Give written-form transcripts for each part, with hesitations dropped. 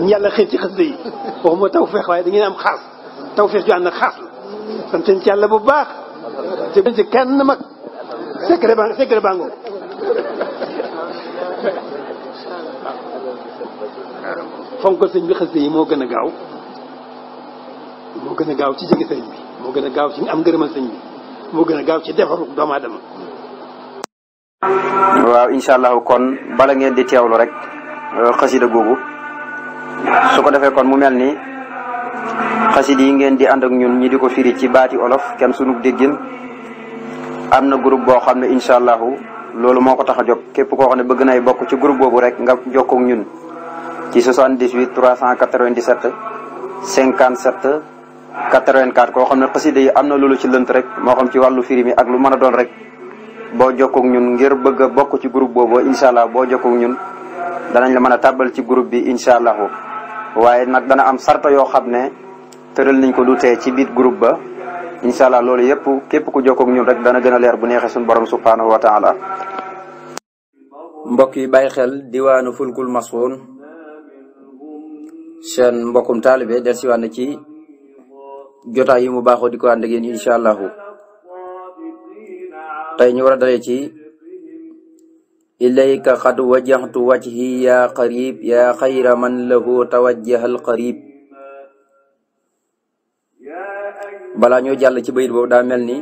yàlla xëy ci xasida yi waxuma tawfeex waaye da ngeen am xaas tawfeex ju ànd ak xaas la sant ci yàlla bu baax ci kenn mag secret bango fonk sëñ bi xasida yi moo gën a gaaw ci jege sëñ bi moo gën a gaaw ci am ngërëmal sëñ bi moo gën a gaaw ci defaru doomu aadama. waaw incha allah kon bala ngeen di teewlu rek xasida googu su ko defee kon mu mel ni xasida yi ngeen di ànd ak ñun ñi di ko firi ci baati olof kenn sunu déggin am na groupe boo xam ne incha allahu loolu moo ko tax a jóg képp koo xam ne bëgg nay bokk ci groupe boobu rek nga jokkoo ak ñun ci 78 397 57 84 koo xam ne xasida yi am na loolu ci lënt rek moo xam ci wàllu firi mi ak lu mën a doon rek boo jokkoo ak ñun ngir bëgg a bokk ci groupe boobu incha allah boo jokkoo ak ñun danañ la mën a tàbbal ci groupe bi incha allahu waaye nag dana am sarta yoo xam ne tëral nañ ko du tee ci biir groupe ba incha allah loolu yëpp képp ku jokkoo ak ñun rek dana gën a leer bu neexee suñu borom subhanahu wa taala. mbokk yi bàyyi xel diwaanu fulkul masoon seen mbokkum taalibe del siwaat na ci jotaay yi mu baaxoo di ko ànd ak yéen incha allahu tey ñu war a dalee ci ilayka xad wajjahtu wajhi ya qarib ya xayra man lahu tawajjaha al qarib balaa ñoo jàll ci bayit boobu daa mel ni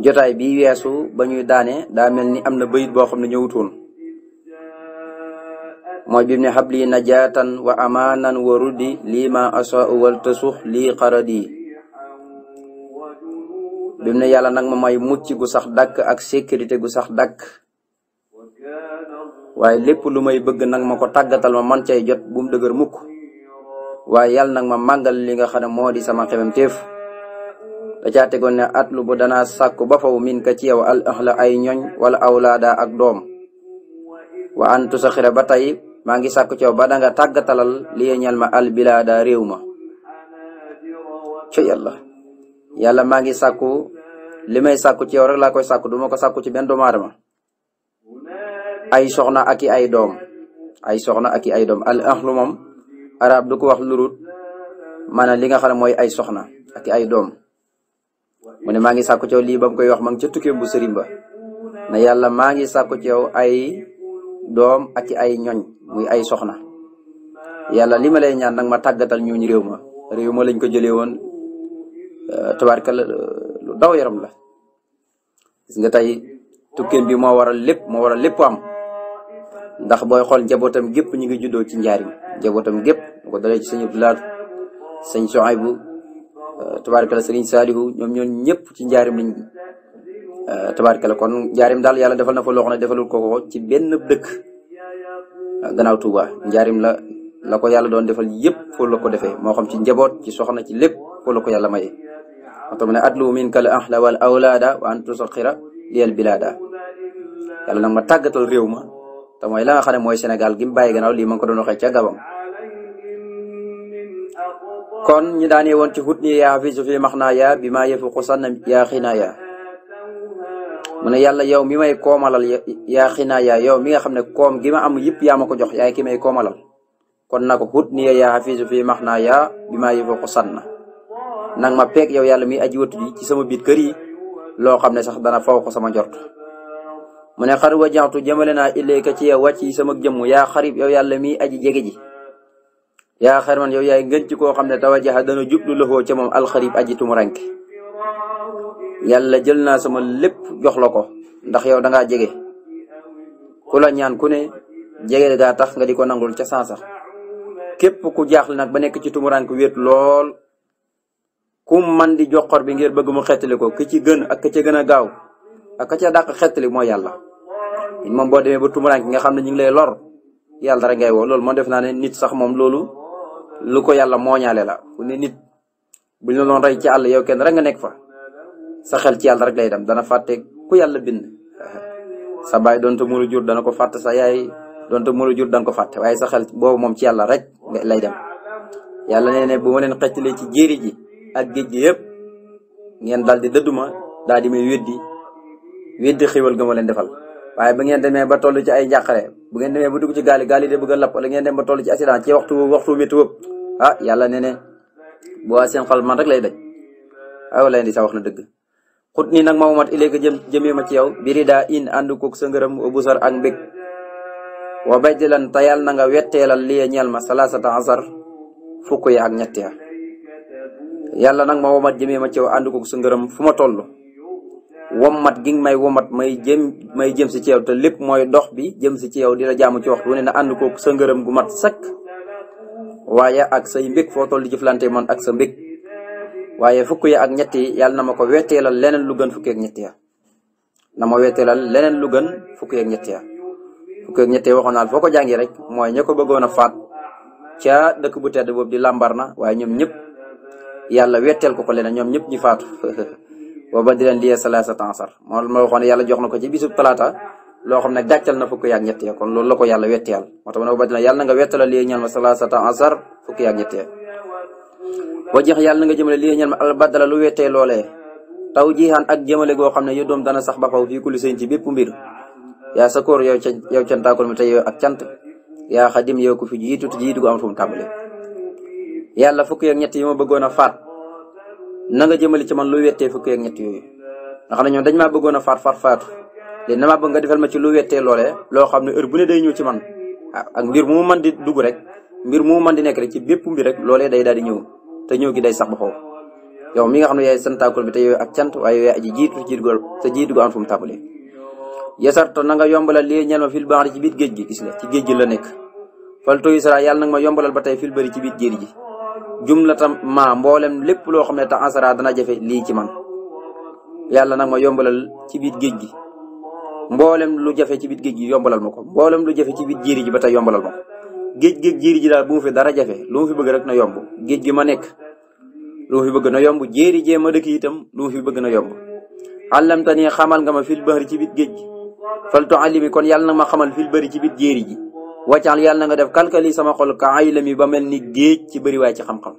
jotaay bi weesu ba ñuy daane daa mel ni am na bayit boo xam ne ñëwutoon mooy bi mu ne habli najatan wa amanan wa ruddi lii ma asa wal tasux lii xaradi bi mu ne yàlla nag ma may mucc gu sax dàkk ak sécurité gu sax dàkk waaye lépp lu may bëgg nag ma ko tàggatal ma man cay jot bu mu dëgër mukk waaye yàlla nag ma màngal li nga xam ne moo di sama xemem téef da caa tegoon ne atlu bu danaa sàkku ba faw min ka ci yow al ahla ay ñoñ wala awlaada ak doom wa an tusaxira ba tey maa ngi sàkku ci yow ba danga tàggatalal li ñal ma al bilaada réew ma ci yàlla maa ngi sàkku li may sàkku ci yow rek laa koy sàkku du ma ko sàkku ci benn doomu aadama ay soxna ak i ay doom al ahlu moom arab du ko wax lurut maanaam li nga xam ne mooy ay soxna ak i ay doom mu ne maa ngi sàkku ci yow lii ba mu koy wax ma ngi ca tukkee bu sëriñ ba ne yàlla maa ngi sàkku ci yow ay doom ak i ay ñoñ muy ay soxna yàlla li ma lay ñaan nag ma tàggatal ñooñu réew ma lañ ko jëlee woon tabaarkalla lu daw yaram la gis nga tey tukkeem bi moo waral lépp am ndax booy xool njabootam gépp ñu ngi juddoo ci njaarim njabootam gépp ko dalee ci sëñ Abdoulaye sëñ Soaybu tabaarkalla sëriñ Saalihu ñoom ñëpp ci njaarim lañ tabaarkalla kon njaarim daal yàlla defal na fa loo xam ne defalul ko ci benn dëkk gannaaw Tuuba njaarim la ko yàlla doon defal yëpp foofu la ko defee moo xam ci njaboot ci soxna ci lépp foofu la ko yàlla maye moo tax mu ne atlu minka al ahla wal awlaada wa an tusaxira liyal bilaada yàlla nag ma tàggatal réew ma te mooy la nga xam ne mooy Sénégal gi mu bàyyi gannaaw lii ma ngi ko doon waxee ca Gabon kon ñi daanee woon ci xut ni yaa hafisu fi maxnaaya bi maa yëfu xusanna yaa xinaaya mu ne yàlla yow mi may koomalal yaa xinaaya yow mi nga xam ne koom gi ma am yëpp yaa ma ko jox yaay ki may koomalal kon nag xut ni yaa hafisu fi maxnaaya bi maa yëfu xusanna nag ma peeg yow yàlla mi aji watu ji ci sama biir kër yi loo xam ne sax dana faw ko sama njort mu ne xar wajaxtu jëmale naa ilayka ci yow wàcc yi sama jëmm yaa xarib yow yàlla mi aji jege ji yaa xar man yow yaay ngën ci koo xam ne tawajaxa dana jublu loxoo ca moom alxarib aji tumuranke yàlla jël naa sama lépp jox la ko ndax yow dangaa jege ku la ñaan ku ne jege gaa tax nga di ko nangul ca sansax képp ku jaaxle nag ba nekk ci tumuranke wéet lool ku man di joxor bi ngir bëgg mu xettali ko ki ci gën ak ka ca gën a gaaw ak ka ca dàq xettali mooy yàlla moom boo demee ba tumuranke nga xam ne ñu ngi lay lor yàlla rek ngay woo loolu moo def naa ne nit sax moom loolu lu ko yàlla mooñaale la fu ne nit buñ la doon rey ci àll yow kenn rek nga nekk fa sa xel ci yàlla rek lay dem dana fàtte ku yàlla bind sa baay doonte mu la jur dana ko fàtte sa yaay doonte mu la jur dana ko fàtte waaye sa xel boobu moom ci yàlla rek lay dem yàlla nee ne bu ma leen xettalee ci jéeri ji ak géej gi yëpp ngeen daal di dëdduma daal di may weddi xéwal ga ma leen defal waaye ba ngeen demee ba toll ci ay njàqare bu ngeen demee ba dugg ci gaal yi de bëgg a lapp wala ngeen dem ba toll ci accident ci waxtu métti wëpp yàlla ne bu waa seen xol man rek lay daj aw lay di sa wax na dëgg xut nii nag ma womat iléegi jëmee ma ci yow biri daa in ànd koog sa ngërëm wa busar ak mbég wa bajdilan te yàlla na nga wetteelal li ñeel ma salasata asar fukk ya ak ñett ya yàlla nag ma womat jëmee ma ci yow ànd koog sa ngërëm fu ma toll womat gi may womat may jëm si ci yow te lépp mooy dox bi jëm si ci yow di la jaamu ci waxtu wu ne na ànd koog sa ngërëm gu mat sakk waaye ak say mbég foo toll di jëflante man ak sa mbég waaye fukk ya ak ñett yi yàlla na ma ko wetteelal leneen lu gën fukki ak ñett ya na ma wetteelal leneen lu gën fukki ak ñett ya fukki ak ñett ya waxoon naa foo ko jàngi rek mooy ña ko bëggoon a faat ca dëkk bu tedd boobu di Lambarna waaye ñoom ñëpp yàlla wetteel ko leneen ñoom ñëpp ñu faatu booba di leen liyee salaasata ansar moo ma waxoon ne yàlla jox na ko ci bisub talaata loo xam ne gàccal na fukki ak ñett ya kon loolu la ko yàlla wetteel moo tax ma ne ba dina yàlla na nga wetteelal lii ñal ma salaasata ansar fukki ak ñett ya boo jeex yàlla na nga jëmale lii ñal ma albadala lu wettee loolee taw jiixaan ak jëmale goo xam ne yu doom dana sax ba faw fii kulli seen ci bépp mbir yaa sa kóor yow cantaakul mi te yow ak cant yaa xadim yow ko fi jiitu te jiitu gu am fu mu tàmbalee yàlla fukki ak ñett yi ma bëggoon a faat na nga jëmale ci man lu wettee fukki ak ñett yooyu nga xam ne ñoom dañ maa bëggoon a faatu léegi damaa bëgg nga defal ma ci lu wettee loolee loo xam ne heure bu ne day ñëw ci man ak mbir mu mën di dugg rek mbir mu mën di nekk rek ci bépp mbir rek loolee day daal di ñëw te ñëw gi day sax ba foofu yow mi nga xam ne yaay santaakul bi te yow ak cant waaye yow aji jiitu gu am fu mu tàmbalee yasarta na nga yombalal lii ñel ma fil baax ci biir géej gi gis nga ci géej gi la nekk fal toyi sara yàlla nag ma yombalal ba tey fil bëri ci biir jéeri ji jumlatam ma mboolem lépp loo xam ne ta ansara dana jafe lii ci man yàlla nag ma yombalal ci biir géej gi mboolem lu jafe ci biir géej gi yombalal ma ko mboolem lu jafe ci biir jéeri ji ba tey yombalal ma ko géej jéeri ji daal bu mu fi dara jafe lu mu fi bëgg rek na yomb géej gi ma nekk lu mu fi bëgg na yomb jéeri jee ma dëkk itam lu mu fi bëgg na yomb àllamta ni xamal nga ma fil bahri ci biir géej gi faltu alimi kon yàlla na ma xamal fil bahri ci biir jéeri ji wàccaal yàlla na nga def kalkali sama xol ka aylam yi ba mel ni géej ci bëriwaay ci xam-xam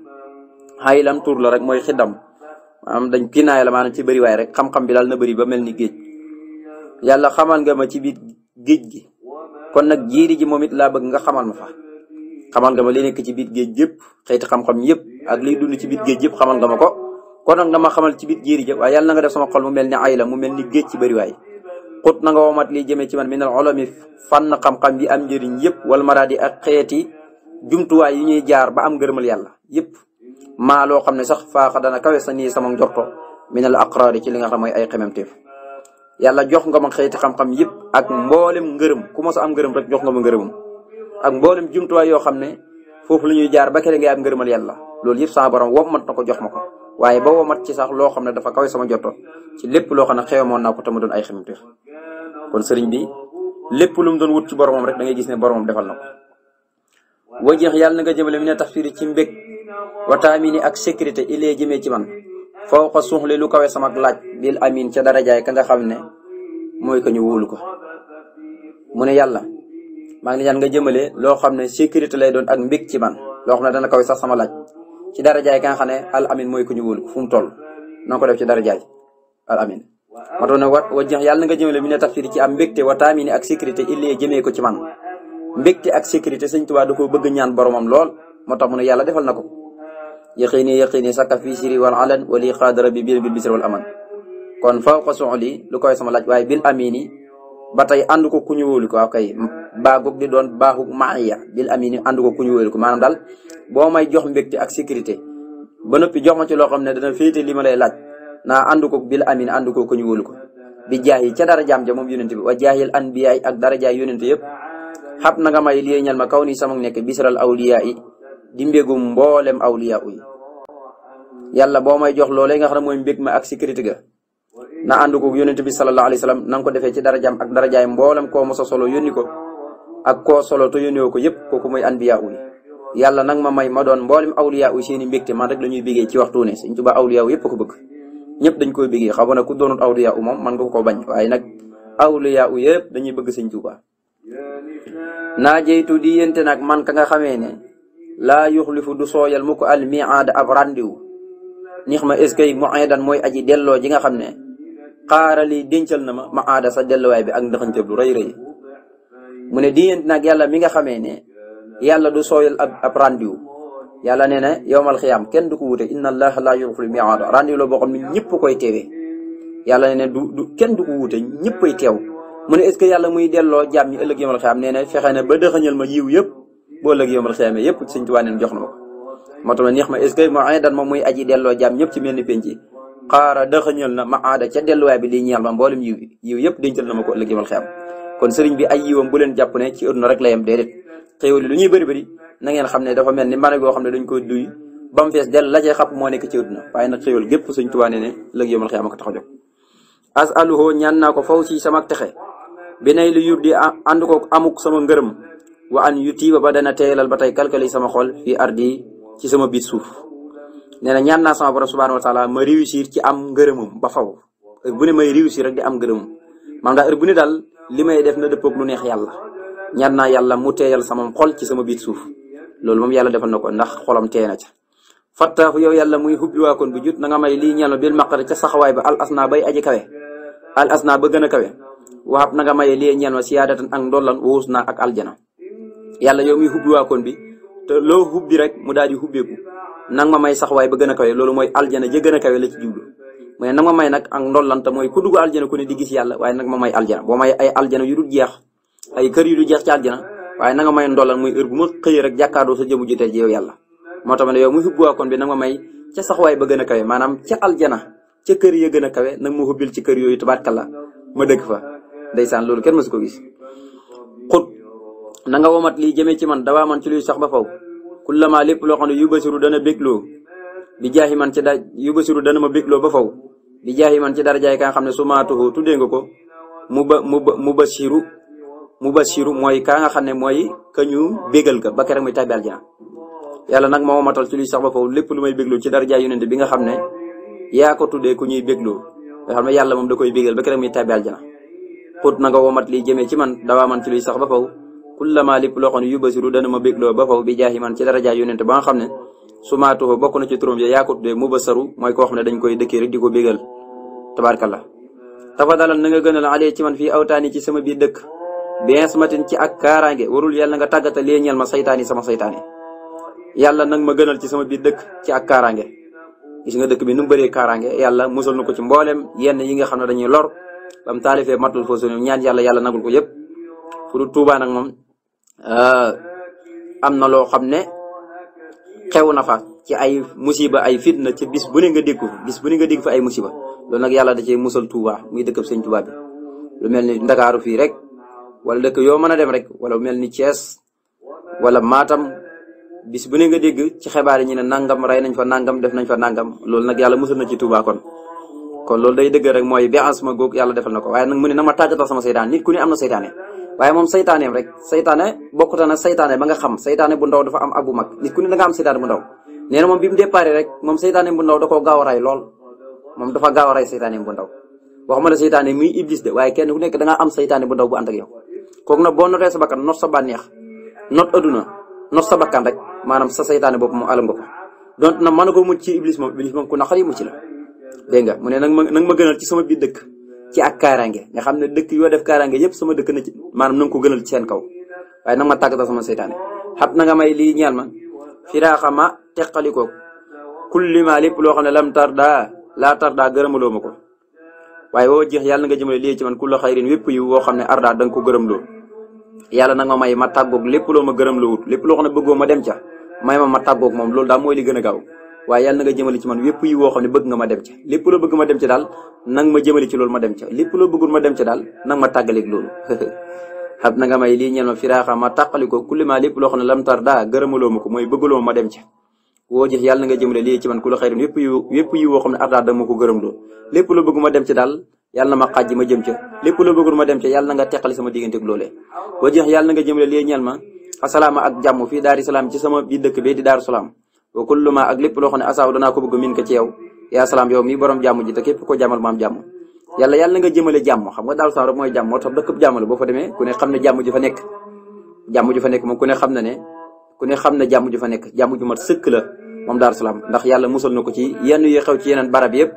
aylam tur la rek mooy xiddam maanaam dañ kinaay la maanaam ci bëriwaay rek xam-xam bi daal na bëri ba mel ni géej yàlla xamal nga ma ci biir géej gi kon nag jéeri ji moom it laa bëgg nga xamal ma fa xamal nga ma li nekk ci biir géej yëpp xëyti xam-xam yëpp ak liy dund ci biir géej yëpp xamal nga ma ko kon nag nga ma xamal ci biir jéeri ji waaye yàlla na nga def sama xol mu mel ni aylam mu mel ni géej ci bëriwaay xut na nga womat lii jëmee ci man minal ulumi fànn xam-xam yi am njëriñ yëpp wala maraadi ak xeeti jumtuwaay yi ñuy jaar ba am ngërëmal yàlla yëpp maa loo xam ne sax faaxa dana kawe sa nii sama njorto minal aqraari ci li nga xam mooy ay xememteef yàlla jox nga ma xeeti xam-xam yëpp ak mboolem ngërëm ku ma sa am ngërëm rek jox nga ma ngërëmam ak mboolem jumtuwaay yoo xam ne foofu la ñuy jaar ba kere ngay am ngërëmal yàlla loolu yëpp sama borom womat na ko jox ma ko waaye ba womat ci sax loo xam ne dafa kawe sama njorto ci lépp loo xam ne xewemoon naa ko te mu doon ay xememteef kon sëriñ bi lépp lu mu doon wut ci boromam rek da ngay gis ne boromam defal na ko wajeex yàlla na nga jëmale mi ne tax firi ci mbég wataamini ak sécurité ilee jëmee ci man foo ko suuxle lu kawe sama laaj bil amin ca darajaay ka nga xam ne mooy ko ñu wóolu ko mu ne yàlla maa ngi ñaan nga jëmale loo xam ne sécurité lay doon ak mbég ci man loo xam ne dana kawe sax sama laaj ci darajaay ka nga xam ne al amin mooy ko ñu wóolu ko fu mu toll na ko def ci darajaay al amin ma doon ne wajeex yàlla na nga jëmale mi ne tax firi ci am mbégte wataamini ak sécurité ilee jëmee ko ci man mbégte ak sécurité sëñ Tuubaa da koo bëgg ñaan boromam lool moo tax mu ne yàlla defal na ko yaqini sakka fii siri wal alan wali xaadara bi bil bisri wal aman kon faw ko soxli lu koy sama laaj waaye bil amini ba tey ànd ko ku ñu wóolu ko waaw kay baagug di doon baaxug maaya bil amini ànd ko ku ñu wóolu ko maanaam daal boo may jox mbégte ak sécurité ba noppi jox ma ci loo xam ne dana féete li ma lay laaj naa ànd ko bil amini ànd ko ku ñu wóolu ko bi jaayi ca dara jaam ja moom yónente bi wa jaahil anbiyaay ak dara jaay yónente yëpp xab na nga may lii ñal ma kaw ni sama nekk bisral awliya yi di mbégum mboolem awliya yi yàlla boo may jox loolee nga xam ne mooy mbég ma ak sécurité ga na ànd ko yónente bi sallallahu alayhi wa sallam na nga ko defee ci darajaam ak darajaay mboolem koo mosa solo yónni ko ak koo solo te yónniwoo ko yëpp kooku mooy anbiya yi yàlla nag ma may ma doon mboolem awliya yi seeni mbégte man rek la ñuy bégee ci waxtu ne Sëñ Tuubaa awliya yëpp ko bëgg ñëpp dañ koy bégee xam na ku doonut awliya moom man nga ko bañ waaye nag awliya yëpp dañuy bëgg Sëñ Tuubaa naa jeytu di yente nag man ka nga xamee ne laa yuxlifu du sooyal mu ko al miaada ab randiw nix ma est-ce que mu'adan mooy aji delloo ji nga xam ne xaara lii dencal na ma aada sa delluwaay bi ak ndaxañtëb lu rëy rëy mu ne diggante nag yàlla mi nga xamee ne yàlla du sooyal ab rendez-vous yàlla nee na yowmal xiyaam kenn du ko wute inna allaha la yuxlifu mi'aad rendez-vous la boo xam ne ñëpp koy teewee yàlla nee na du kenn du ko wute ñëpp ay teew mu ne est-ce que yàlla muy delloo jaam ñi ëllëg yowmal xiyaam nee na fexe na ba dëxañal ma yiw yëpp boo ëllëg yowmal xiyaam yëpp Sëñ Tuubaa neen jox na ma ko moo tax neex ma est-ce que moo ay dan moom muy aji delloo jaam ñëpp ci mel ni penc yi xaara dëxañal na ma aada ca delluwaay bi lii ñeel ma mboolem yiw yëpp dencal na ma ko ëllëg yowmal xiyaam kon sëriñ bi ay yiwam bu leen jàpp ne ci àdduna rek la yem déedéet xéewal lu ñuy bëri bëri na ngeen xam ne dafa mel ni mane goo xam ne dañ ko duy ba mu fees dell la cay xapp moo nekk ci àdduna waaye nag xéewal gépp Sëñ Tuubaa ne ëllëg yowmal xiyaam ko tax a jóg asaluhu ñaan naa ko faw si sama texe bi nay lu yur di ànd ko amuk sama ngërëm wa an yu tiiba ba dana teelal ba tey kalkali sama xol fii ardi ci sama biir suuf nee na ñaan naa sama borom subhanahu wa taala ma réussir ci am ngërëmam ba faw heure bu ne may réussir rek di am ngërëmam maanaam daal heure bu ne daal li may def na dëppoog lu neex yàlla ñaan naa yàlla mu teeyal sama xol ci sama biir suuf loolu moom yàlla defal na ko ndax xolam teey na ca fattaahu yow yàlla muy hubbi waa kon bu jut na nga may lii ñeel ma bil maqare ca saxawaay ba al asna bay aji kawe al asna ba gën a kawe waxab na nga maye lii ñeel ma siyaadatan ak ndollan wuus naa ak aljana yàlla yow muy hubbi waa kon bi te loo hubbi rek mu daal di hubbeeku nang ma may saxawaay ba gën a kawe loolu mooy aljana ja gën a kawe la ci jublu mais nag ma may nag ak ndollante mooy ku dugg aljana ku ne di gis yàlla waaye nag ma may aljana boo may ay aljana yu dul jeex ay kër yu dul jeex ci aljana waaye na nga may ndollan muy heure bu ma xëyee rek jàkkaarloo sa jëmu jotee ji yow yàlla moo tax ma ne yow muy hubbi waa kon bi nag ma may ca saxawaay ba gën a kawe maanaam ca aljana ca kër ya gën a kawe nag ma hubbil ci kër yooyu tabaarkalla ma dëkk fa ndeysaan loolu kenn mësu ko gis xut na nga womat lii jëmee ci man dawaa man ci luy sax ba faw kullama lépp loo xam ne yu basiru dana bégloo bi jaaxi man ci yu basiru dana ma bégloo ba faw bi jaaxi man ci darajaay ka nga xam ne su maatuhu tuddee nga ko mu basiru mooy ka nga xam ne mooy ka ñu bégal ka ba keroog muy tàbbi aljana yàlla nag ma womatal ci luy sax ba faw lépp lu may bégloo ci darajaay yonente bi nga xam ne yaa ko tuddee ku ñuy bégloo nga xam ne yàlla moom da koy bégal ba keroog muy tàbbi aljana xut na nga womat lii jëmee ci man dawaa man ci luy sax ba faw kullama lépp loo xam ne yu basiru dana ma bégloo ba faw bi jaaxi man ci darajaay yonente ba nga xam ne su maatuhu bokk na ci turam ya yaa ko tuddee mu basaru mooy koo xam ne dañ koy dëkkee rek di ko bégal tabaarkalla tafadalal na nga gënal alee ci man fii awtaani ci sama biir dëkk bien matin ci ak kaaraange warul yàlla nga tàggata lee ñeel ma saytaani sama saytaani yàlla nag ma gënal ci sama biir dëkk ci ak kaaraange gis nga dëkk bi nu mu bëree kaaraange yàlla musal na ko ci mboolem yenn yi nga xam ne dañuy lor bam taalifee matul foo sunu ñaan yàlla yàlla nagul ko yëpp fu du Tuubaa nag moom am na loo xam ne xew na fa ci ay musiba ay fitna ci bis bu ne nga dégg fa ay musiba loolu nag yàlla da cee musal Tuubaa muy dëkkab Sëñ Tuubaa bi lu mel ni Ndakaaru fii rek wala dëkk yoo mën a dem rek wala lu mel ni Thiès wala Matam bis bu ne nga dégg ci xibaar yi ñu ne nangam rey nañ fa nangam def nañ fa nangam loolu nag yàlla musal na ci Tuubaa kon loolu day dëgg rek mooy béance ma góog yàlla defal na ko waaye nag mu ne na ma tàggatal sama saytaan nit ku ne am na saytaane waaye moom saytaaneem rek saytaane bokkute na saytaane ba nga xam saytaane bu ndaw dafa am ak bu mag nit ku ne da nga am saytaane bu ndaw nee na moom bi mu déparé rek moom saytaane bu ndaw da koo gaaw a ray lool moom dafa gaaw a ray saytaane bu ndaw waxuma la saytaane muy iblis de waaye kenn ku nekk da nga am saytaane bu ndaw bu ànd ak yow kooku nag boo notee sa bakkan not sa bànneex not aduna not sa bakkan rek maanaam sa saytaane bopp moom alam nga ko donc nag mën ko mucc ci iblis moom ku naqari mucc la dégg nga mu ne nag ma gënal ci sama biir dëkk ci ak kaaraange nga xam ne dëkk yoo def kaaraange yëpp sama dëkk na ci maanaam na nga ko gënal ci seen kaw waaye nag ma tàggatal sama saytaane xat na nga may lii ñeel ma firaaxa ma teqalikoo kulli ma lépp loo xam ne lam tarda laa tarda gërëmaloo ma ko waaye woo jeex yàlla na nga jëmale lii ci man kulla xayrin wépp yi woo xam ne arda da nga ko gërëmloo yàlla nag ma may ma tàggoog lépp loo ma gërëmloo wut lépp loo xam ne bëggoo ma dem ca may ma tàggoog moom loolu daal mooy li gën a gaaw waaye yàlla na nga jëmale ci man wépp yi woo xam ne bëgg nga ma dem ca lépp loo bëgg ma dem ca daal nang ma jëmale ci loolu ma dem ca lépp loo bëggul ma dem ca daal nang ma tàggaleeg loolu xam na nga may lii ñeel ma firaaxa ma tàqalikoo kulli ma lépp loo xam ne lam tarda gërëmaloo ma ko mooy bëggaloo ma dem ca woo jeex yàlla na nga jëmale lii ci man ku la xayrin wépp yi woo xam ne arda da ma ko gërëmloo lépp loo bëgg ma dem ca daal yàlla na ma xàjji ma jëm ca lépp loo bëggul ma dem ca yàlla na nga teqali sama digganteeg loolee woo jeex yàlla na nga jëmale lii ñeel ma asalaama ak jàmm fii daari salaam ci sama biir dëkk bee di daaru salaam wa kullu ma ak lépp loo xam ne asaaw danaa ko bëgg min ko ci yow yaa salaam yow mi borom jàmm ji te képp ko jàmmal maam jàmm yàlla na nga jëmale jàmm xam nga daaru salaam rek mooy jàmm moo tax dëkk jàmm la boo fa demee ku ne xam ne jàmm ju fa nekk moom ku ne xam ne jàmm ju fa nekk jàmm ju mat sëkk la moom daaru salaam ndax yàlla musal na ko ci yenn yi xew ci yeneen barab yëpp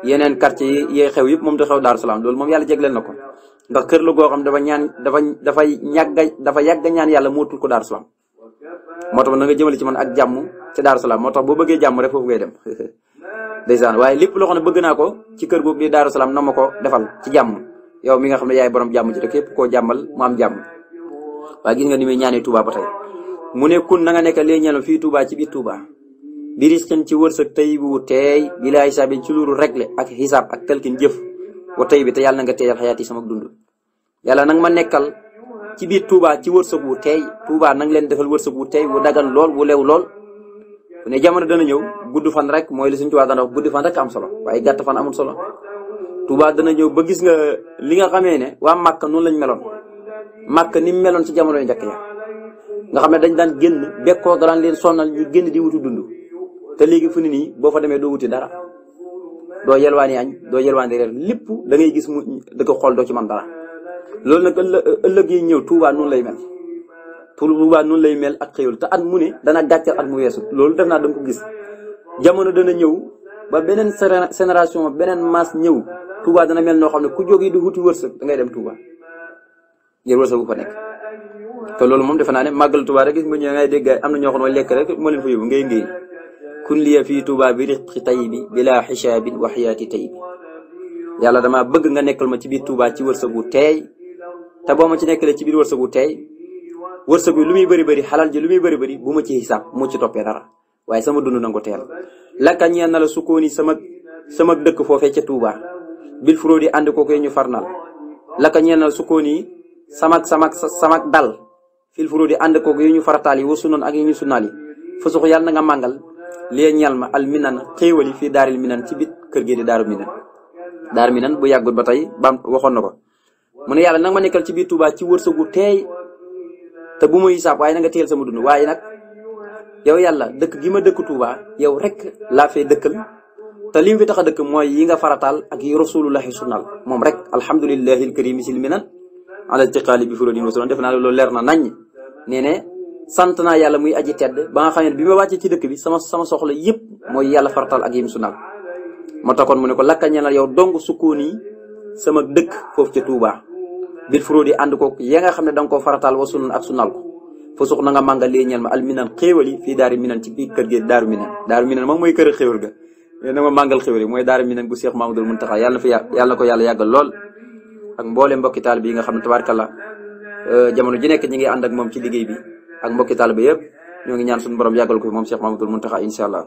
yeneen quartier yi xew yëpp moom da xew Daaru Salaam loolu moom yàlla jégleel na ko ndax kër la goo xam dafa yàgg ñaan yàlla mootul ko Daaru Salaam moo tax na nga jëmale ci man ak jàmm ci Daaru Salaam moo tax boo bëggee jàmm rek foofu ngay dem ndeysaan waaye lépp loo xam ne bëgg naa ko ci kër googu di Daaru Salaam na ma ko defal ci jàmm yow mi nga xam ne yaay borom jàmm ci rek képp koo jàmmal mu am jàmm waaye gis nga ni muy ñaanee Touba ba tey mu ne kun na nga nekk lee ñelo fii Touba ci biir Touba bi risqin ci wërsëg tey bu teey bi laa xisaabin ci luuru réglé ak xisaab ak kalkin jëf wa tey bi te yàlla na nga teeyal xayaat yi sama dund yàlla nag ma nekkal ci biir Touba ci wërsëg wu teey Touba nang leen defal wërsëg wu teey wu dagan lool wu lew lool ne jamono dana ñëw gudd fan rek mooy li suñu Touba dana wax gudd fan rek am solo waaye gàtt fan amul solo Touba dana ñëw ba gis nga li nga xamee ne waa Màkka noonu lañ meloon Màkka ni mu meloon ci jamono yu njëkk ya nga xam ne dañ daan génn bekkoo daan leen sonnal ñu génn di wutu dund te léegi fu ni nii boo fa demee doo wuti dara doo yelwaani añ doo yelwaani reer lépp da ngay gis mu da ko xool doo ci man dara loolu nag ëllëg yi ñëw Touba noonu lay mel Touba noonu lay mel ak xéwal te at mu ne dana gàccal at mu weesu loolu def naa da nga ko gis jamono dana ñëw ba beneen génération beneen masse ñëw Touba dana mel noo xam ne ku jógee di wuti wërsëg da ngay dem Touba ngir wërsëg bu fa nekk te loolu moom defe naa ne màggal Touba rek gis nga ñëw ngay dégg am na ñoo xam ne lekk rek moo leen fa yóbbu ngay ngéey kun liya fii Touba bi riqi tayyibi bila xisaabin wa xiyaati tayyibi yàlla dama bëgg nga nekkal ma ci biir Touba ci wërsëgu teey te boo ma ci nekkalee ci biir wërsëgu teey wërsëg bi lu muy bëri xalal ji lu muy bëri bu ma ci xisaab mu ci toppee dara waaye sama dund na ko teel lakka ñeen na la sukkooni sama dëkk foofee ca Touba bil furoo di ànd ko koy ñu farnal lakka ñeen na la sukkooni samak dal fil furoo di ànd ko yu ñu farataal yi wa sunoon ak yu ñu sunnaal yi fa suux yàlla na nga màngal lee ñal ma al minan xéewali fii daaril minan ci biir kër gi di daaru minan bu yàggut ba tey bam waxoon na ko mu ne yàlla nag ma nekkal ci biir Touba ci wërsëgu teey te bu ma hisaab waaye na nga teel sama dund waaye nag yow yàlla dëkk gi ma dëkk Touba yow rek laa fee dëkkal te li mu fi tax a dëkk mooy yi nga farataal ak yi rasulullahi sunnal moom rek alhamdulillahi alkarimi sil minan ala tiqaali bi furodin wasulan def naa loolu leer na naññ nee ne sant naa yàlla muy aji tedd ba nga xam ne bi ma wàccee ci dëkk bi sama soxla yëpp mooy yàlla farataal ak yim sunnal moo taxoon mu ne ko lakkañal yow dong sukkoon yi sama dëkk foofu ca Touba bil furodi ànd ko ya nga xam ne da nga koo farataal wa sunan ak sunal ko fa suux na nga màngal lee ñeel ma al minan xéewali fii daari minan ci biir kër gi daaru minan moom mooy kër xéewal ga mais na ma màngal xéewal yi mooy daaru minan bu Cheikh Mamadou Muntaxa yàlla na ko yàlla yàggal lool ak mboole mbokki taal bi yi nga xam ne tabaarkalla jamono ji nekk ñi ngi ànd ak moom ci liggéey bi ak mbokki taal bi yëpp ñoo ngi ñaan suñu borom yàggal ko fi moom Cheikh Mamadou Muntaxa incha allah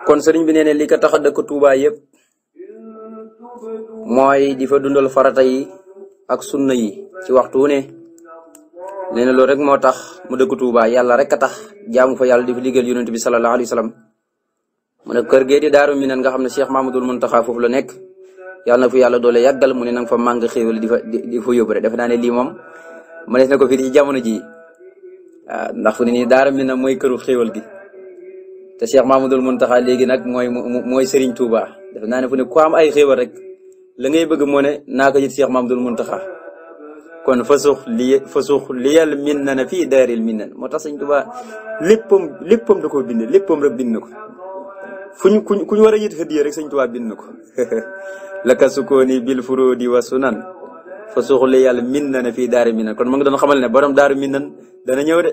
kon sëriñ bi nee ne li ko tax a dëkk Touba yëpp mooy di fa dundal farata yi ak sunna yi ci waxtu wu ne nee na loolu rek moo tax mu dëkk Touba yàlla rek a tax jaamu fa yàlla di fa liggéeyal yonent bi sallallahu alayhi wa sallam mu ne kër gee di daaru minan nga xam ne Cheikh Mamadou Muntaxa foofu la nekk yàlla na fa yàlla doole yàggal mu ne nanga fa màng xéewal di fa yóbbu rek defe naa ne lii moom mënees na ko fii ci jamono ji waaw ndax fu ne nii daaru minan mooy këru xéewal gi te Cheikh Mamadou Muntaxa léegi nag mooy Serigne Touba defe naa ne fu ne ku am ay xéewal rek la ngay bëgg moo ne naa ko jët Cheikh Mamadou Muntaxa kon fa suux liyal min na fii daaril minan moo tax Sëñ Touba léppam da koo bind léppam rek bind na ko ku ñu war a yët hadiya rek Sëñ Touba bind na ko laka sukooni bil furudi wa sunan fa suux liyal min na fii daaril minan kon ma ngi doon xamal ne borom daaru minan dana ñëw de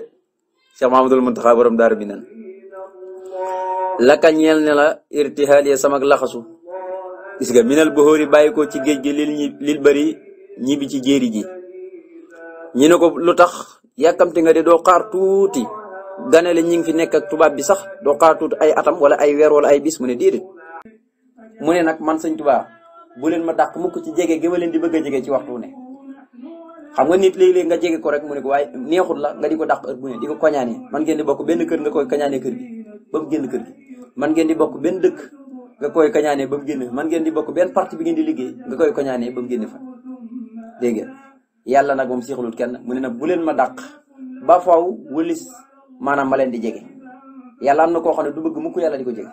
Cheikh Mamadou Muntaxa borom daaru minan laka ñeel ne la irtihaaliya samak laxasu gis nga minal boxóori bàyyi ko ci géej gi lil bari ñibbi ci jéeri ji ñi ne ko lu tax yàkkamti nga de doo xaar tuuti ganale ñi ngi fi nekk ak tubaab bi sax doo xaar tuuti ay atam wala ay weer wala ay bis mu ne déedéet mu ne nag man Sëñ Tuubaa bu leen ma dàq mukk ci jege gi ma leen di bëgg a jege ci waxtu ne xam nga nit léeg-léeg nga jege ko rek mu ne ko waaye neexut la nga di ko dàq heure bu ne di ko koñaanee man ngeen di bokk benn kër nga koy kañaanee kër gi ba mu génn kër gi man ngeen di bokk benn dëkk nga koy kañaanee ba mu génn man ngeen di bokk benn parti bi ngeen di liggéey nga koy kañaanee ba mu génn fa dégg nga yàlla nag moom siixalul kenn mu ne nag bu leen ma dàq ba faw wëlis maanaam ma leen di jege yàlla am na koo xam ne du bëgg mukk yàlla di ko jege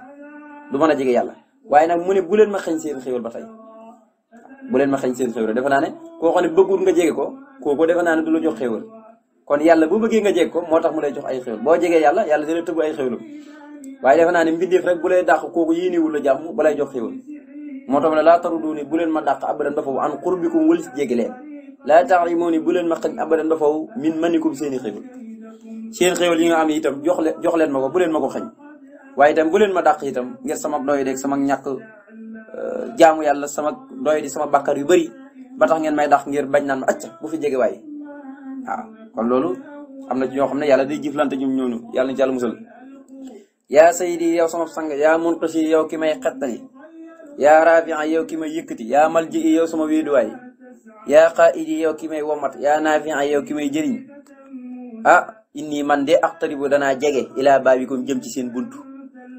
du mën a jege yàlla waaye nag mu ne bu leen ma xañ seen xéwal ba tey bu leen ma xañ seen xéwal defe naa ne koo xam ne bëggul nga jege ko kooku defe naa ne du la jox xéwal kon yàlla bu bëggee nga jege ko moo tax mu lay jox ay xéwal boo jegee yàlla dina tëbb ay xéwalam waaye defe naa ne mbindeef rek bu lay dàq kooku yéenewul la jàmm ba lay jox xéwal moo tax ne laa taruduni bu leen ma dàq abadan ba faw an qurbikum wëlis jege leen laa tahrimuni bu leen ma xañ abadan ba faw min manikum seeni xéwal seen xéwal yi nga am itam jox leen ma ko bu leen ma ko xañ waaye itam bu leen ma dàq itam ngir sama doy deeg sama ñàkk jaamu yàlla sama doy di sama bàkkar yu bëri ba tax ngeen may dàq ngir bañ naan ma acca bu fi jege waaye waaw kon loolu am na ci ñoo xam ne yàlla day jëflante ñum ñoonu yàlla na ci yàlla musal yaa sayidi yow sama sang yaa munqisi yow ki may xettali yaa rafia yow ki may yëkkati yaa malji yow sama wéeduwaay yaa qaidi yow ki may womat yaa nafia yow ki may jëriñ inni man de aqtaribu danaa jege ilaa baabikum jëm ci seen buntu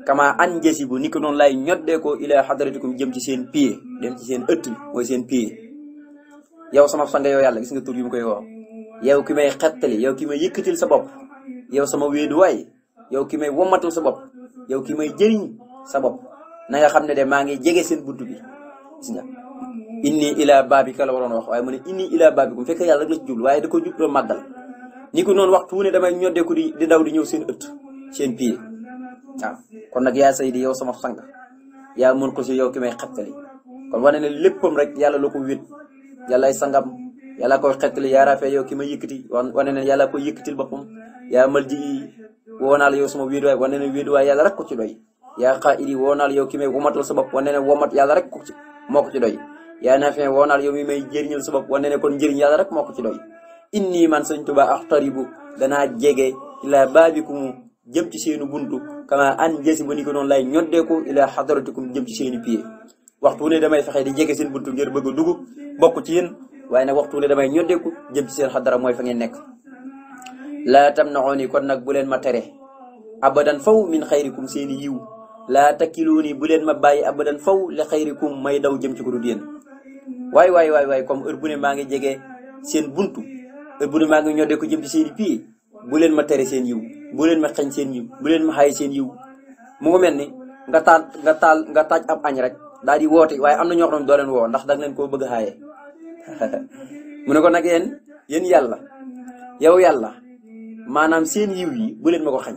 kama an jasibu ni ko noonu lay ñoddee ko ilaa xadaratikum jëm ci seen pied dem ci seen ëtt bi mooy seen pied yow sama sang yow yàlla gis nga tur yi mu koy woo yow ki may xettali yow ki may yëkkatil sa bopp yow sama wéeduwaay yow ki may womatal sa bopp yow ki may jëriñ sa bopp na nga xam ne de maa ngi jege seen buntu bi gis nga inni ilaa baabika la waroon wax waaye mu ne inni ilaa baabikum fekk yàlla rek la ci jublu waaye da ko jubloo màggal ni ko noonu waxtu wu ne damay ñoddeeku di daw di ñëw seen ëtt seen pied waaw kon nag yaa saydi yow sama sang yaa mën ko si yow ki may xettali kon wane ne léppam rek yàlla la ko wét yàllaay sangam yàlla koy xettali yaa rafet yow ki may yëkkati wane ne yàlla koy yëkkatil boppam yaa mal ji woo naa la yow sama wéeduwaay wane ne wéeduwaay yàlla rek ko ci doy yaa qaidi woo naa la yow ki may womatal sa bopp wane ne womat yàlla rek moo ko ci doy yaa nafi woo naa la yow mi may jëriñal sa bopp wane ne kon njëriñ yàlla rek moo ko ci doy inni man sëñ Tuubaa axtaribu danaa jege ilaa baabikum jëm ci seenu buntu kama an jësi ba ni ko noonu lay ñoddeeku ilaa xadaratikum jëm ci seeni pied waxtu ne damay fexe di jege seen buntu ngir bëgg a dugg bokk ci yéen waaye nag waxtu ne damay ñoddeeku jëm ci seen xadara mooy fa ngeen nekk laa tamnauni kon nag bu leen ma tere abadan faw min xayrikum seeni yiw laa takkiluuni bu leen ma bàyyi abadan faw li xayrikum may daw jëm ci ko dul yéen waay comme heure bu ne maa ngi jege seen buntu heure bu ne maa ngi ñoddeeku jëm ci seeni pied bu leen ma tere seen yiw bu leen ma xañ seen yiw bu leen ma xaay seen yiw mu ngi mel ni nga taaj ab añ rek daal di woote waaye am na ñoo xam ne doo leen woo ndax da nga leen koo bëgg a xaaye mu ne ko nag yéen yàlla yow yàlla maanaam seen yiw yi bu leen ma ko xañ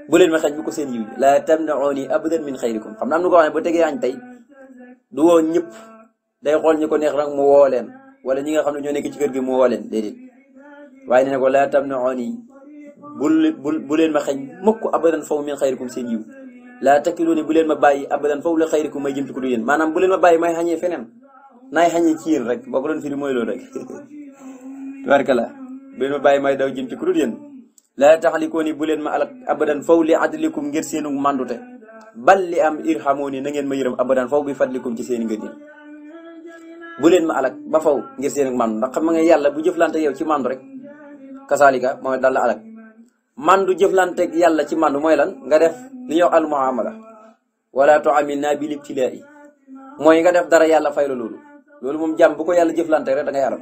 bu leen ma xañ bu ko seen yiw yi laa tamnauni abadan min xayrikum xam naa am na ko xam ne ba tegee añ tey du woo ñëpp day xool ñi ko neex rek mu woo leen wala ñi nga xam ne ñoo nekk ci kër gi mu woo leen déedéet waaye nee na ko laa tamnauni bu leen ma xañ mukk abadan faw min xayrikum seen yiw laa takkiluuni bu leen ma bàyyi abadan faw la xayrikum may jëm ci ku du yéen maanaam bu leen ma bàyyi may xañee feneen naay xañee ci yéen rek boo ko doon firi mooy loolu rek tubaarkalla bu leen ma bàyyi may daw jëm ci ku du yéen laa taxlikooni bu leen ma alak abadan faw li adlikum ngir seenu mandute bal li am irhamooni na ngeen ma yërëm abadan faw bi fadlikum ci seeni ngëneel bu leen ma alak ba faw ngir seenu mandu ndax xam nga yàlla bu jëflante yow ci mandu rek kasaalika mooy dal la alak mandu jëflante yàlla ci mandu mooy lan nga def li ñuy wax al muamala wala tuamilna bil ibtilaa'i mooy nga def dara yàlla fay la loolu moom jàmm bu ko yàlla jëflante rek da nga yàlla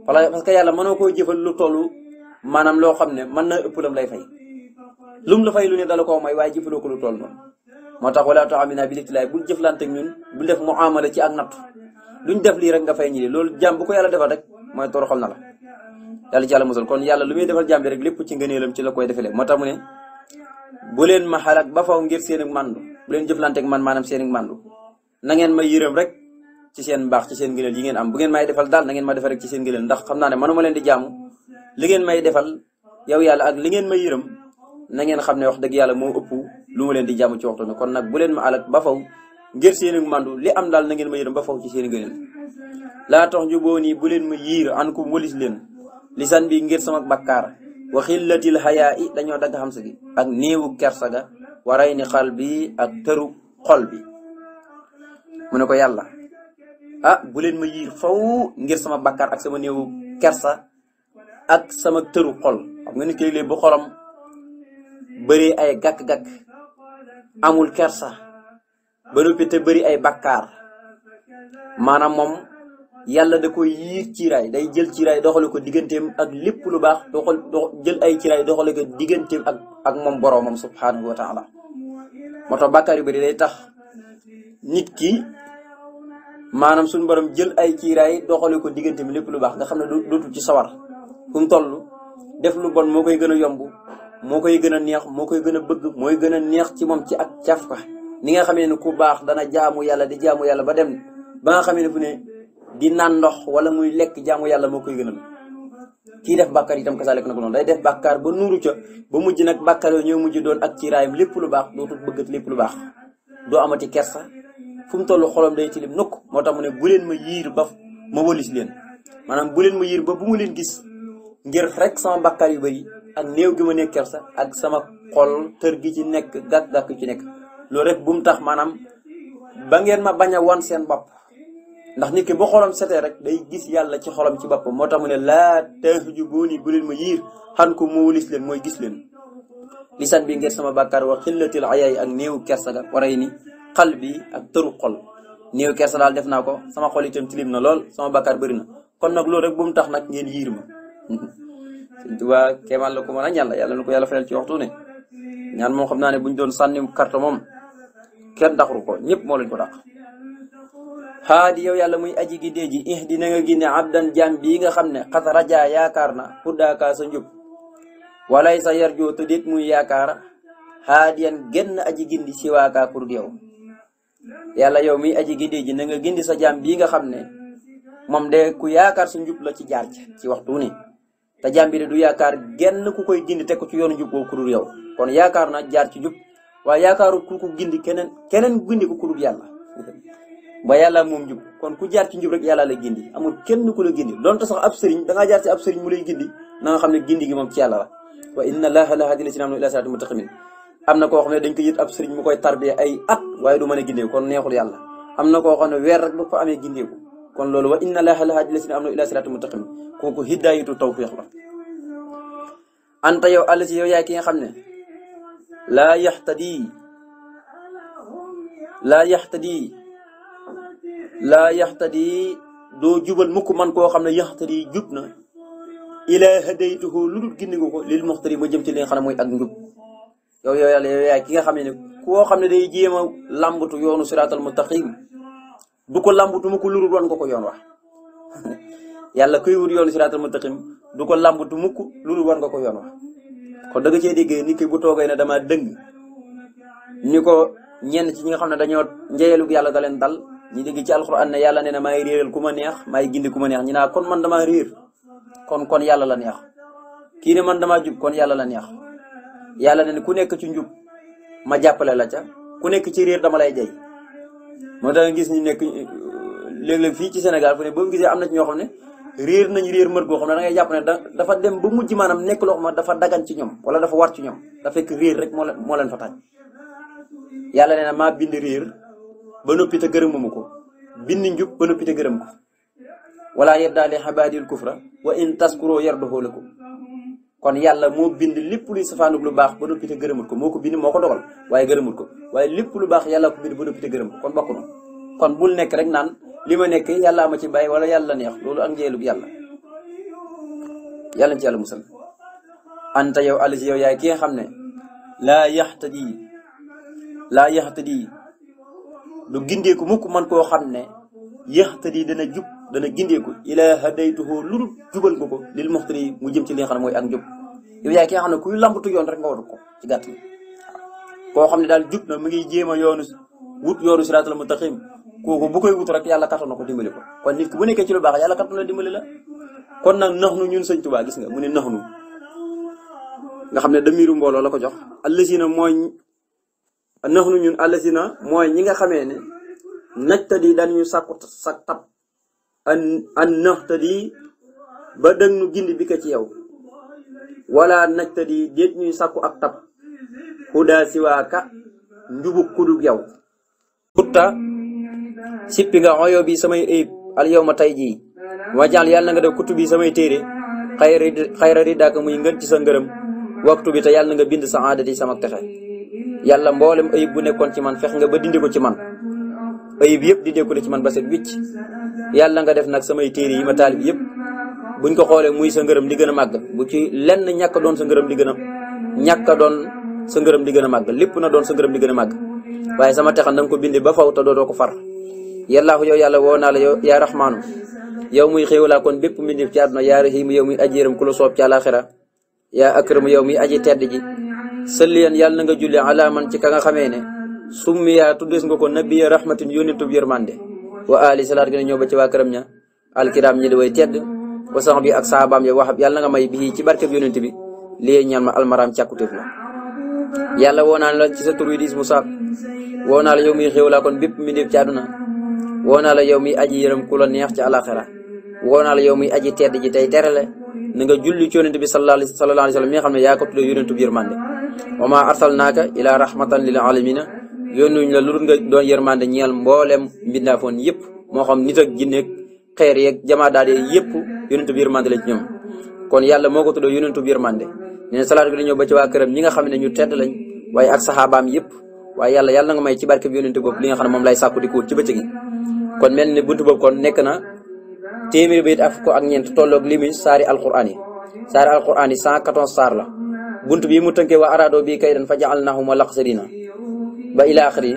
parce que yàlla mënoo koo jëfal lu tollu maanaam loo xam ne mën na ëpp lam lay fay lum la fay lu ne dala koo may waaye jëfaloo ko lu toll noonu moo tax wala tuamilna bil ibtilaa'i bul jëflante ak ñun bul def muamala ci ak nattu luñ def lii rek nga fay ñi loolu jàmm bu ko yàlla defal rek mooy toroxal na la yàlla ci yàlla musal kon yàlla lu muy defal jàmm bi rek lépp ci ngëneelam ci la koy defalee moo tax mu ne bu leen ma xalak ba faw ngir seen ak mandu bu leen jëflanteeg man maanaam seen ak mandu na ngeen ma yërëm rek ci seen mbaax ci seen ngëneel yi ngeen am bu ngeen may defal daal na ngeen ma defal rek ci seen ngëneel ndax xam naa ne manuma leen di jaamu li ngeen may defal yow yàlla ak li ngeen ma yërëm na ngeen xam ne wax dëgg yàlla moo ëpp lu ma leen di jaamu ci waxtu ne kon nag bu leen ma alak ba faw ngir seen ak mandu li am daal na ngeen ma yërëm ba faw ci seen ngëneel laa tax ju boo nii bu leen ma yiir an ko walis leen lisan bi ngir sama bakkaar wa xillatil xayaa i dañoo dagg xam sa gi ak néewu kersa ga waray ni xal bi ak tëru xol bi mu ne ko yàlla bu leen ma yiir faw ngir sama bakkaar ak sama néewu kersa ak sama tëru xol xam nga nit ki léeg-léeg bu xolam bëri ay gàkk-gàkk amul kersa ba noppi te bëri ay bakkaar maanaam moom yàlla da koy yiir ciiraay day jël ciiraay doxale ko digganteem ak lépp lu baax jël ay ciiraay doxale ko digganteem ak moom boroomam subhanahu wa taala moo tax bàkkaar yu bëri day tax nit ki maanaam suñu borom jël ay ciiraay doxale ko digganteem lépp lu baax nga xam ne dootul ci sawar fu mu toll def lu bon moo koy gën a yomb moo koy gën a neex moo koy gën a bëgg mooy gën a neex ci moom ci ak caf ka ni nga xamee ne ku baax dana jaamu yàlla di jaamu yàlla ba dem ba nga xamee ne fu ne di naan ndox wala muy lekk jaamu yàlla moo koy gënal kii def bàkkaar itam kasaalik na ko noonu day def bàkkaar ba nuuru ca ba mujj nag bàkkaar yooyu ñooy mujj doon ak ci raayam lépp lu baax dootul bëggat lépp lu baax doo amati kersa fu mu toll xolam day tilim nukk moo tax mu ne bu leen ma yiir ba ma wëlis leen maanaam bu leen ma yiir ba bu ma leen gis ngir rek sama bàkkaar yu bëri ak néew gi ma nekk kersa ak sama xol tër gi ci nekk gàkk-gàkk ci nekk loolu rek bu mu tax maanaam ba ngeen ma bañ a wan seen bopp ndax nit ki bu xolam setee rek day gis yàlla ci xolam ci boppam moo tax mu ne laa tahjubuuni bu leen ma yiir xan ko moo wëlis leen mooy gis leen lisan bi ngir sama bàkkaar wa xillatil ayaay ak néew kersa ga waray ni xal bi ak tëru xol néew kersa daal def naa ko sama xol itam tilim na lool sama bàkkaar bëri na kon nag loolu rek bu mu tax nag ngeen yiir ma Sëñ Tuubaa kéemaan la ko mën a ñaan la yàlla na ko yàlla fayal ci waxtu ne ñaan moom xam naa ne buñ doon sànni carte moom kenn daxru ko ñëpp moo leen ko dàq haadi yow yàlla muy aji gi dee ji ihdi na nga ginde abdan jaam bii nga xam ne xat rajaa yaakaar na huddaaka sa njub walay sa yarjoo te déet muy yaakaar haadiyan genn aji gindi siwaaka pour yow yàlla yow muy aji gi dee ji na nga gindi sa jaam bii nga xam ne moom de ku yaakaar sa njub la ci jaar ci waxtu ni te jaam bi de du yaakaar genn ku koy gindi teg ko ci yoonu njub boobu ku dul yow kon yaakaar na jaar ci njub waaye yaakaaru ku ko gindi keneen gindi ko ku dul yàlla ba yàlla moom njub kon ku jaar ci njub rek yàlla la gindi amul kenn ku la gindi donte sax ab sëriñ da ngaa jaar ci ab sëriñ mu lay gindi na nga xam ne gindi gi moom ci yàlla la wa inna allaha la hadi lasina amanu ila siratin mustaqim am na koo xam ne dañ ko yët ab sëriñ mu koy tarbiya ay at waaye du mën a gindeeku kon neexul yàlla am na koo xam ne weer rek ba fa amee gindeeku kon loolu wa inna allaha la hadi lasina amanu ila siratin mustaqim kooku hidaayatu tawfiq la anta yow àll si yow yaay ki nga xam ne laa yaxtadi doo jubal mukk man koo xam ne yaxtadi jub na ilaa hadaytuhu lu dul gindigu ko lil muxtari ma jëm ci li nga xam ne mooy ak njub yow yàlla yow yaay ki nga xam ne koo xam ne day jéem a làmbatu yoonu siraatal mustaqim du ko làmbatu mukk lu dul wan ko yoon wax yàlla kuy wut yoonu siraatal mustaqim du ko làmbatu mukk lu dul wan nga ko yoon wax kon da nga cee déggee nit ki bu toogee ne dama dëng ni ko ñenn ci ñi nga xam ne dañoo njeeyalug yàlla da leen dal ñi dégg ci alxuraan ne yàlla nee na maay réeral ku ma neex maay gindi ku ma neex ñi naa kon man damaa réer kon yàlla la neex kii ne man damaa jub kon yàlla la neex yàlla ne ku nekk ci njub ma jàppale la ca ku nekk ci réer dama lay jay moo tax nga gis ñu nekk léeg-léeg fii ci Sénégal fu ne boo gisee am na ci ñoo xam ne réer nañ réer mër goo xam ne da ngay jàpp ne dafa dem ba mujj maanaam nekk loo xam ne dafa dagan ci ñoom wala dafa war ci ñoom dafa fekk réer rek moo leen fa taaj yàlla nee na maa bind réer ba noppi te gërëmuma ko bind njub ba noppi te gërëm ko wala yarda li ibaadil kufra wa in taskuro yardahu lakum kon yàlla moo bind lépp luy safaanug lu baax ba noppi te gërëmul ko moo ko bind moo ko dogal waaye gërëmul ko waaye lépp lu baax yàlla ko bind ba noppi te gërëm ko kon bokk na kon bul nekk rek naan li ma nekk yàllaa ma ci bàyyi wala yàlla neex loolu ak njeelug yàlla ci yàlla musal anta yow àll si yow yaay ki nga xam ne laa yaxtadi du gindeeku mukk man koo xam ne yaxtadi dana jub dana gindeeku ilaa hadaytuhu lu dul jubal nga ko lil muxtari mu jëm ci li nga xam ne mooy ak njub yow yaay ki nga xam ne kuy lambatu yoon rek nga war ko ci gàtt koo xam ne daal jub na mu ngi jéem a yoonu siraatal mustaqim kooku bu koy wut rek yàlla kattan na ko dimbali ko kon nit ki bu nekkee ci lu baax yàlla kattan na dimbali la kon nag nax nu ñun sëñ Tuubaa gis nga mu ne nax nu nga xam ne damiru mbooloo la ko jox allasina mooy nax nu ñun allasina mooy ñi nga xamee ne najtadi dañuy sàkku sak tab an naxtadi ba dëng nu gindi bi ko ci yow wala najtadi déet ñuy sàkku ak tab xudaa siwaaka njubug kudug yow putta sippi nga xoyo bi samay ayib al yow ma tey jii wajaal yàlla na nga def kutu bi samay téere xayra ridaaka muy ngën ci sa ngërëm waxtu bi te yàlla na nga bind sa aadati sama texe yàlla mboolem ayib bu nekkoon ci man fex nga ba dindi ko ci man ayib yëpp dindee ko ci man ba set wicc yàlla nga def nag samay téere yi ma taalib yëpp buñ ko xoolee muy sa ngërëm li gën a màgg bu ci lenn ñàkk doon sa ngërëm li gën a ñàkk doon sa ngërëm li gën a màgg lépp na doon sa ngërëm li gën a màgg waaye sama texan da nga ko bindi ba faw te dootoo ko far yàllaahu yow yàlla woo naa la yow yaa raxmaanu yow muy xéewalaa kon bépp mbindeef ci àdduna yaa rahiim yow muy aji yërëm ku la soob ci àlaaxira yaa akramu yow mi aji tedd ji salliyan yàlla na nga julli ala man ci ka nga xamee ne summiyaa tuddes nga ko nabiya rahmatin yónnentub yërmande wa ali salaat gën a ñëw ba ci waa këram ña alkiram ñi di way tedd wa sax bi ak saabaam ya waxab yàlla na nga may bii ci barkeb yónnent bi lii ñaan ma almaram càkkutéef la yàlla woo naa la ci sa tur wi di ismu saab woo naa la yow miy xéw laa kon bépp mbindeef ci àdduna woo naa la yow miy aji yërëm ku la neex ci alaxira woo naa la yow miy aji tedd ji tey terale na nga julli ci yónnent bi sallallahu alayhi wa sallam mi nga xam ne yaa ko tuddee yónnentu bi yërmande wa ma arsalnaaka ila rahmatan lil alamina yónnuñ la lu dul nga doon yërmande ñeel mboolem mbindaafoon yëpp moo xam nit ak jinne ak xeer yeeg jamaa daal yëpp yónnentu bi yërmande la ci ñoom kon yàlla moo ko tuddee yónnentu bi yërmande nee na salaatu bi la ñëw ba ci waa këram ñi nga xam ne ñu tedd lañ waaye ak saxaabaam yëpp waaye yàlla nga may ci barke bi yónnentu boobu li nga xam ne moom lay sàkku di ko ci bëccëg gi kon mel ni buntu boobu kon nekk na téeméeri bayit ak ko ak ñeent tolloog limi saari alquran yi 114 saar la buntu bi mu tënkee wa araado bi kay dan fa ja'alnahum laqsarina ba ila axiri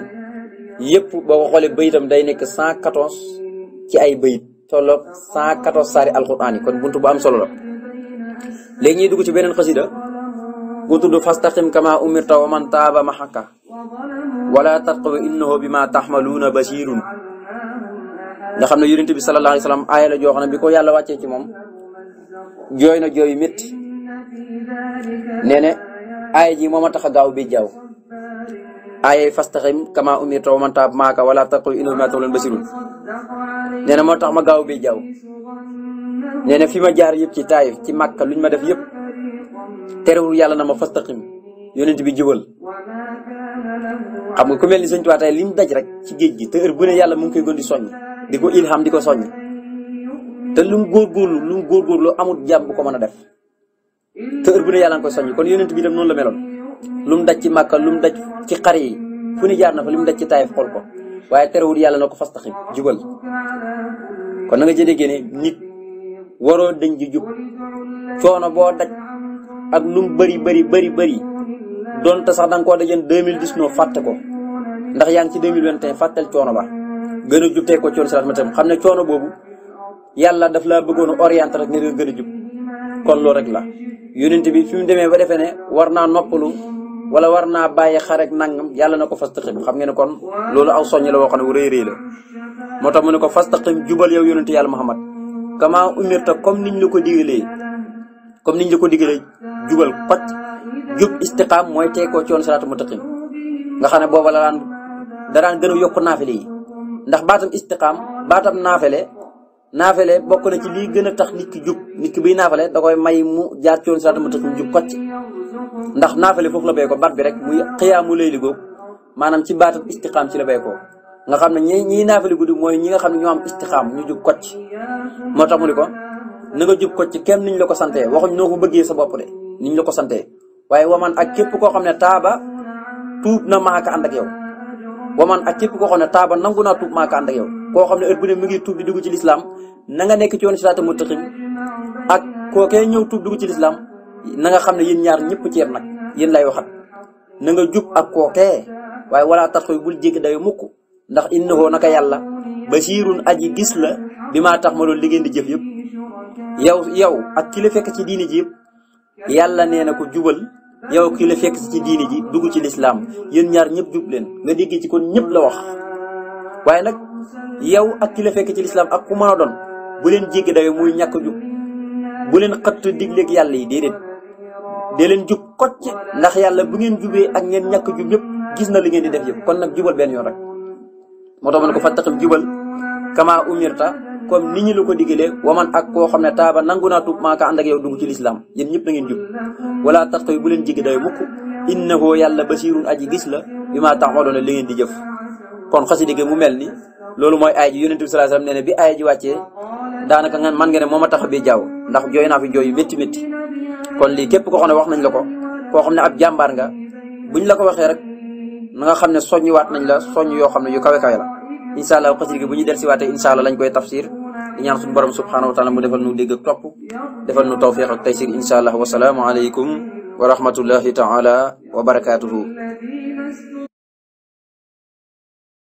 yëpp boo ko xoolee bayitam day nekk 114 ci ay bayit tolloog 114 saari alquran yi kon buntu bu am solo la léegi ñuy dugg ci beneen xasida bu tudd fastaqim kama umirta wa man taaba mahaka wala tatqaw innahu bima taxmaluuna basirun nga xam ne yonent bi sallallahu alayhi wa sallam aaya la joo xam ne bi ko yàlla wàccee ci moom jooy na jooy yu métti nee na aaya ji moo ma tax a gaaw bi jaaw aaya fastaqim kama umirta wa man taaba mahaka wala tatqaw innahu bima taxmaluuna basirun nee na moo tax ma gaaw bi jaaw nee na fi ma jaar yëpp ci Taayif ci Makka luñ ma def yëpp terewul yàlla na ma fastaqim yonent bi jubal xam nga ku mel ni Sëñ Tuubaa tey li mu daj rek ci géej gi te heure bu ne yàlla mu ngi koy gën di soññ di ko ilham di ko soññ te lu mu góorgóorlu amul jàmm bu ko mën a def te heure bu ne yàlla nga koy soññ kon yonent bi dem noonu la meloon lu mu daj ci Makka lu mu daj ci xar yi fu ne jaar na fa li mu daj ci Taayif xool ko waaye terewul yàlla na ko fastaqim jubal kon na nga ci déggee ne nit waroo dañ ji jub coono boo daj ak lu mu bëri donte sax da nga koo dajoon 2019 fàtte ko ndax yaa ngi ci 2021 fàttel coono ba gën a jub tey ko coono si ma tam xam ne coono boobu yàlla daf laa bëggoon a orienté rek ne nga gën a jub kon loolu rek la yonent bi fi mu demee ba defee ne war naa noppalu wala war naa bàyyi xar ak nangam yàlla na ko fastaqim xam ngeen ne kon loolu aw soññ la woo xam ne wu rëy la moo tax mu ne ko fastaqim jubal yow yonent yàlla Muhammad kama umirta comme niñ la ko digalee jubal xocc jub istiqaam mooy tey koo ci woon siraatu mustaqim nga xam ne booba la daan gën a yokk naafile yi ndax baatam istiqaam baatam naafale bokk na ci lii gën a tax nit ki jub nit ki buy naafale da koy may mu jaar ci woon siraatu mustaqim jub xocc ndax naafale foofu la béy ko baat bi rek muy xiyaamu layli googu maanaam ci baatam istiqaam ci la béy ko nga xam ne ñi naafale guddi mooy ñi nga xam ne ñoo am istiqaam ñu jub xocc moo tax mu ni ko na nga jub xocc kenn niñ la ko santee waxuñ noo ko bëggee sa bopp de niñ la ko santee waaye waman ak képp koo xam ne taaba tuub na maaka ànd ak yow waman ak képp koo xam ne taaba nangu naa tuub maaka ànd ak yow koo xam ne heure bu ne mu ngi tuub di dugg ci lislaam na nga nekk ci yoon siraatal mustaqim ak kookee ñëw tuub dugg ci lislaam na nga xam ne yéen ñaar ñëpp ci yem nag yéen lay waxat na nga jub ak kookee waaye wala tax koy bul jéggi dayo mukk ndax innahu naka yàlla basiirun aji gis la bi maa tax ma loolu li ngeen di jëf yëpp yow ak ki la fekk ci diini ji yëpp yàlla nee na ko jubal yow ki la fekk ci diini ji dugg ci lislaam yéen ñaar ñëpp jub leen nga déggee ci kon ñëpp la wax waaye nag yow ak ki la fekk ci lislaam ak ku mën a doon bu leen jéggi dayo muy ñàkk jub bu leen xëtt digleeg yàlla yi déedéet dee leen jub kocc ndax yàlla bu ngeen jubee ak ngeen ñàkk jub yëpp gis na li ngeen di def yëpp kon nag jubal benn yoon rek moo tax ma ne ko fattaqim jubal kama umirta comme nit ñi la ko digalee waman ak koo xam ne taaba nangu naa tuub maa ka ànd ak yow dugg ci lislaam yéen ñëpp na ngeen jub wala tax koy bu leen jigi dayo mukk innahu yàlla basirun aji gis la bi maa taxmadoon li ngeen di jëf kon xasida gi mu mel ni loolu mooy aay ji yonent bi sallallahu alayhi wasallam nee ne bi aay ji wàccee daanaka man nga ne moo ma tax a bi jaaw ndax jooy naa fi jooy yu métti kon lii képp koo xam ne wax nañ la ko koo xam ne ab jàmbaar nga buñ la ko waxee rek na nga xam ne soññiwaat nañ la soññ yoo xam ne yu kawe la incha allah xasida gi bu ñu dellusiwaatee incha allah lañ koy tafsir di ñaan suñu borom subhanahu wa taala mu defal nu dégg ak topp defal nu tawfiq ak taysir incha allah wasalaamu aleykum wa rahmatullahi taala wa barakatuhu